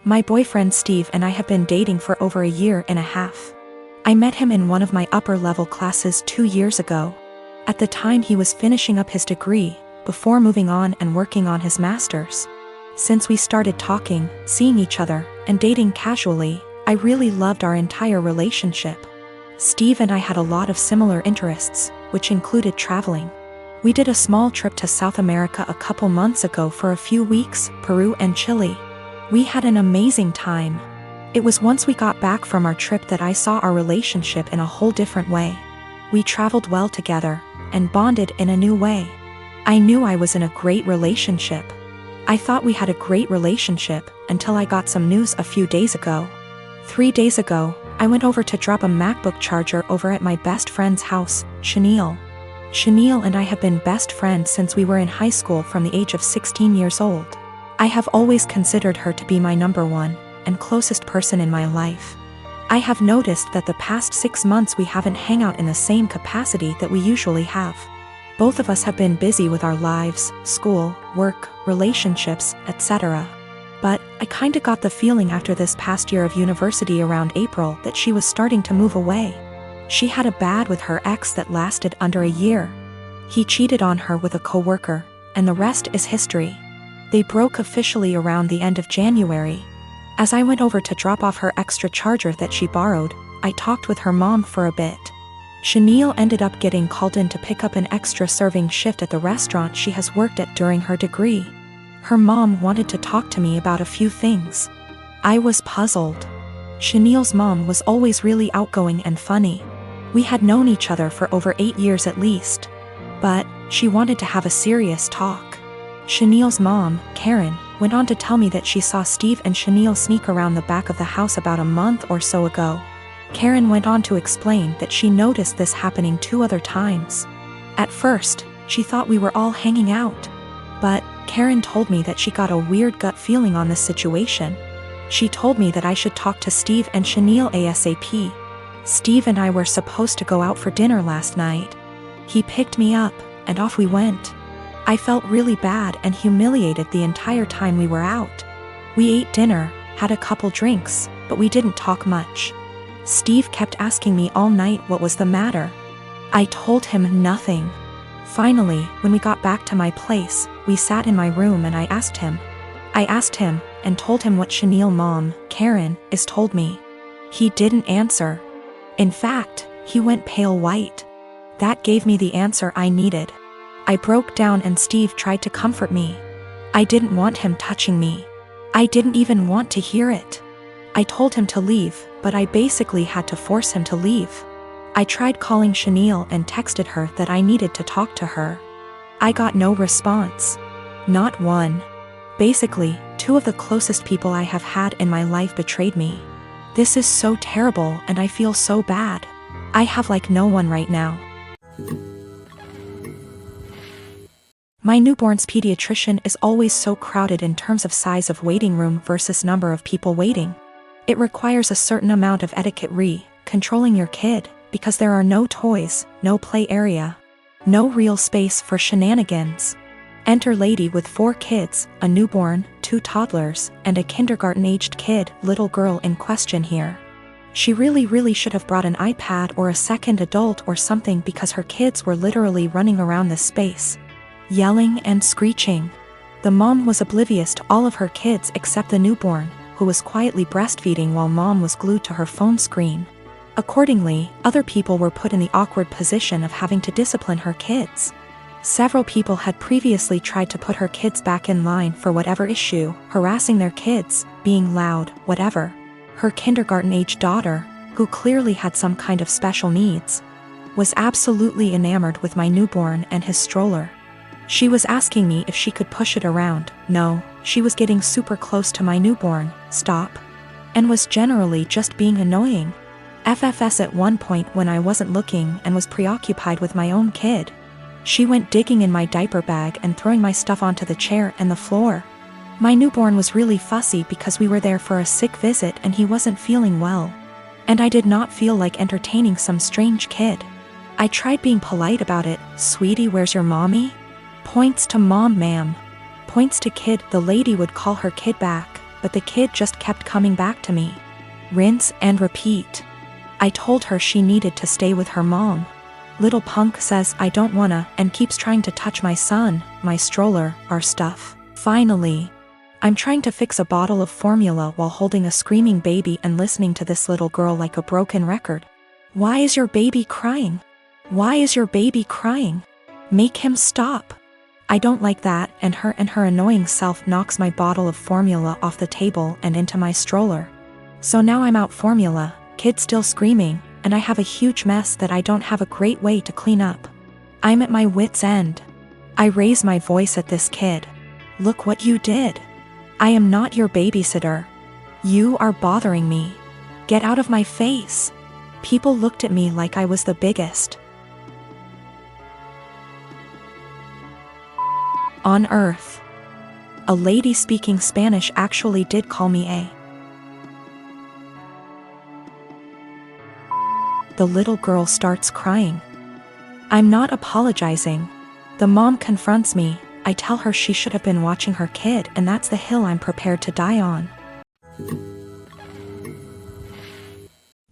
My boyfriend Steve and I have been dating for over a year and a half. I met him in one of my upper-level classes 2 years ago. At the time he was finishing up his degree, before moving on and working on his master's. Since we started talking, seeing each other, and dating casually, I really loved our entire relationship. Steve and I had a lot of similar interests, which included traveling. We did a small trip to South America a couple months ago for a few weeks, Peru and Chile. We had an amazing time. It was once we got back from our trip that I saw our relationship in a whole different way. We traveled well together, and bonded in a new way. I knew I was in a great relationship. I thought we had a great relationship, until I got some news a few days ago. 3 days ago, I went over to drop a MacBook charger over at my best friend's house, Chenille. Chenille and I have been best friends since we were in high school from the age of 16 years old. I have always considered her to be my number one, and closest person in my life. I have noticed that the past 6 months we haven't hung out in the same capacity that we usually have. Both of us have been busy with our lives, school, work, relationships, etc. But I kinda got the feeling after this past year of university around April that she was starting to move away. She had a bad with her ex that lasted under a year. He cheated on her with a coworker, and the rest is history. They broke officially around the end of January. As I went over to drop off her extra charger that she borrowed, I talked with her mom for a bit. Chenille ended up getting called in to pick up an extra serving shift at the restaurant she has worked at during her degree. Her mom wanted to talk to me about a few things. I was puzzled. Chenille's mom was always really outgoing and funny. We had known each other for over 8 years at least. But she wanted to have a serious talk. Chenille's mom, Karen, went on to tell me that she saw Steve and Chenille sneak around the back of the house about a month or so ago. Karen went on to explain that she noticed this happening 2 other times. At first, she thought we were all hanging out. But Karen told me that she got a weird gut feeling on this situation. She told me that I should talk to Steve and Chenille ASAP. Steve and I were supposed to go out for dinner last night. He picked me up, and off we went. I felt really bad and humiliated the entire time we were out. We ate dinner, had a couple drinks, but we didn't talk much. Steve kept asking me all night what was the matter. I told him nothing. Finally, when we got back to my place, we sat in my room and I asked him, and told him what Chenille's mom, Karen, is told me. He didn't answer. In fact, he went pale white. That gave me the answer I needed. I broke down and Steve tried to comfort me. I didn't want him touching me. I didn't even want to hear it. I told him to leave, but I basically had to force him to leave. I tried calling Chenille and texted her that I needed to talk to her. I got no response. Not one. Basically, 2 of the closest people I have had in my life betrayed me. This is so terrible and I feel so bad. I have like no one right now. My newborn's pediatrician is always so crowded in terms of size of waiting room versus number of people waiting. It requires a certain amount of etiquette controlling your kid, because there are no toys, no play area. No real space for shenanigans. Enter lady with 4 kids, a newborn, 2 toddlers, and a kindergarten-aged kid, little girl in question here. She really should have brought an iPad or a second adult or something because her kids were literally running around this space, yelling and screeching. The mom was oblivious to all of her kids except the newborn, who was quietly breastfeeding while mom was glued to her phone screen. Accordingly, other people were put in the awkward position of having to discipline her kids. Several people had previously tried to put her kids back in line for whatever issue, harassing their kids, being loud, whatever. Her kindergarten-age daughter, who clearly had some kind of special needs, was absolutely enamored with my newborn and his stroller. She was asking me if she could push it around. No, she was getting super close to my newborn, stop. And was generally just being annoying. FFS at one point when I wasn't looking and was preoccupied with my own kid. She went digging in my diaper bag and throwing my stuff onto the chair and the floor. My newborn was really fussy because we were there for a sick visit and he wasn't feeling well. And I did not feel like entertaining some strange kid. I tried being polite about it. Sweetie, where's your mommy? Points to mom, ma'am. Points to kid. The lady would call her kid back, but the kid just kept coming back to me. Rinse and repeat. I told her she needed to stay with her mom. Little punk says I don't wanna and keeps trying to touch my son, my stroller, our stuff. Finally, I'm trying to fix a bottle of formula while holding a screaming baby and listening to this little girl like a broken record. Why is your baby crying? Why is your baby crying? Make him stop. I don't like that, and her annoying self knocks my bottle of formula off the table and into my stroller. So now I'm out formula, kid still screaming, and I have a huge mess that I don't have a great way to clean up. I'm at my wit's end. I raise my voice at this kid. Look what you did. I am not your babysitter. You are bothering me. Get out of my face. People looked at me like I was the biggest on earth. A lady speaking Spanish actually did call me a. The little girl starts crying. I'm not apologizing. The mom confronts me. I tell her she should have been watching her kid, and that's the hill I'm prepared to die on.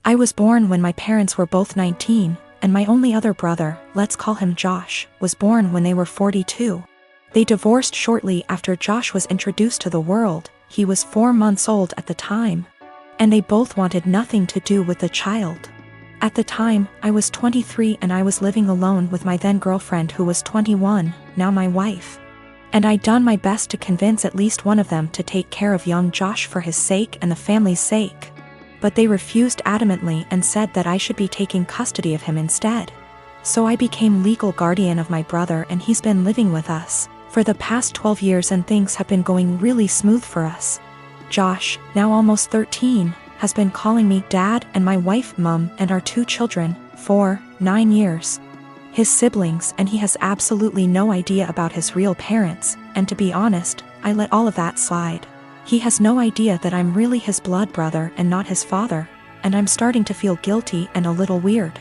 I was born when my parents were both 19, and my only other brother, let's call him Josh, was born when they were 42. They divorced shortly after Josh was introduced to the world. He was 4 months old at the time, and they both wanted nothing to do with the child. At the time, I was 23 and I was living alone with my then girlfriend who was 21, now my wife. And I'd done my best to convince at least one of them to take care of young Josh for his sake and the family's sake. But they refused adamantly and said that I should be taking custody of him instead. So I became legal guardian of my brother, and he's been living with us for the past 12 years, and things have been going really smooth for us. Josh, now almost 13, has been calling me dad and my wife mom and our 2 children for 9 years. His siblings and he has absolutely no idea about his real parents, and to be honest, I let all of that slide. He has no idea that I'm really his blood brother and not his father, and I'm starting to feel guilty and a little weird.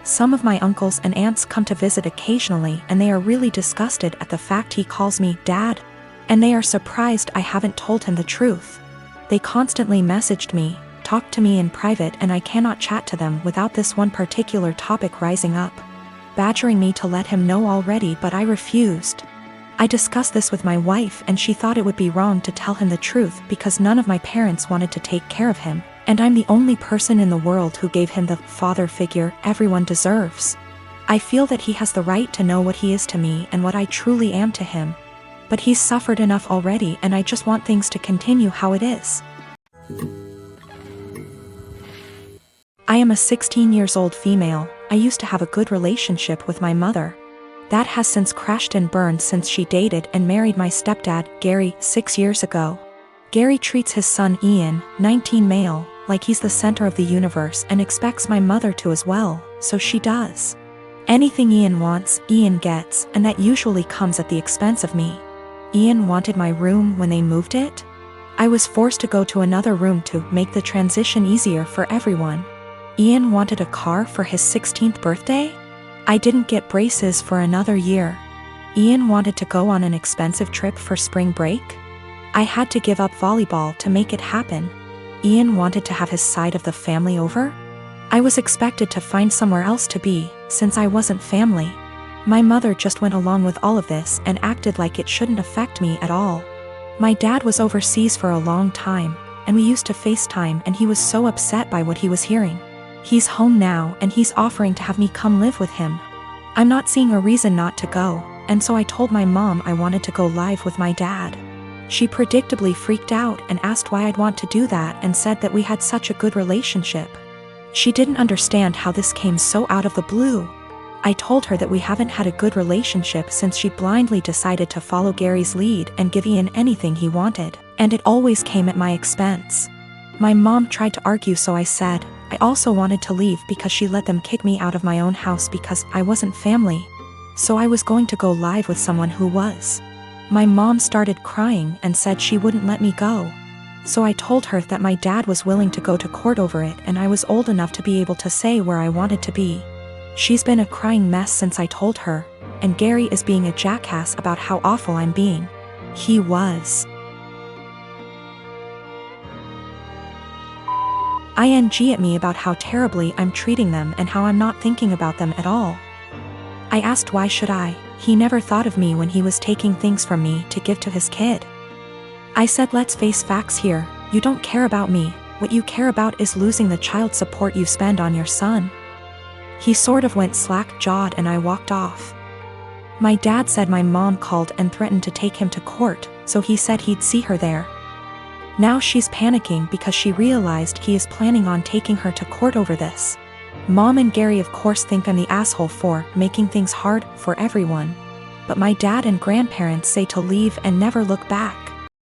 Some of my uncles and aunts come to visit occasionally, and they are really disgusted at the fact he calls me dad, and they are surprised I haven't told him the truth. They constantly messaged me, talked to me in private, and I cannot chat to them without this one particular topic rising up, badgering me to let him know already, but I refused. I discussed this with my wife, and she thought it would be wrong to tell him the truth because none of my parents wanted to take care of him, and I'm the only person in the world who gave him the father figure everyone deserves. I feel that he has the right to know what he is to me and what I truly am to him. But he's suffered enough already, and I just want things to continue how it is. I am a 16 years old female. I used to have a good relationship with my mother. That has since crashed and burned since she dated and married my stepdad, Gary, 6 years ago. Gary treats his son Ian, 19 male, like he's the center of the universe and expects my mother to as well, so she does. Anything Ian wants, Ian gets, and that usually comes at the expense of me. Ian wanted my room when they moved it. I was forced to go to another room to make the transition easier for everyone. Ian wanted a car for his 16th birthday. I didn't get braces for another year. Ian wanted to go on an expensive trip for spring break. I had to give up volleyball to make it happen. Ian wanted to have his side of the family over. I was expected to find somewhere else to be, since I wasn't family. My mother just went along with all of this and acted like it shouldn't affect me at all. My dad was overseas for a long time, and we used to FaceTime, and he was so upset by what he was hearing. He's home now, and he's offering to have me come live with him. I'm not seeing a reason not to go, and so I told my mom I wanted to go live with my dad. She predictably freaked out and asked why I'd want to do that and said that we had such a good relationship. She didn't understand how this came so out of the blue. I told her that we haven't had a good relationship since she blindly decided to follow Gary's lead and give Ian anything he wanted, and it always came at my expense. My mom tried to argue, so I said I also wanted to leave because she let them kick me out of my own house because I wasn't family. So I was going to go live with someone who was. My mom started crying and said she wouldn't let me go. So I told her that my dad was willing to go to court over it, and I was old enough to be able to say where I wanted to be. She's been a crying mess since I told her, and Gary is being a jackass about how awful I'm being. He was. ing at me about how terribly I'm treating them and how I'm not thinking about them at all. I asked why should I, he never thought of me when he was taking things from me to give to his kid. I said let's face facts here, you don't care about me, what you care about is losing the child support you spend on your son. He sort of went slack-jawed and I walked off. My dad said my mom called and threatened to take him to court, so he said he'd see her there. Now she's panicking because she realized he is planning on taking her to court over this. Mom and Gary of course think I'm the asshole for making things hard for everyone. But my dad and grandparents say to leave and never look back.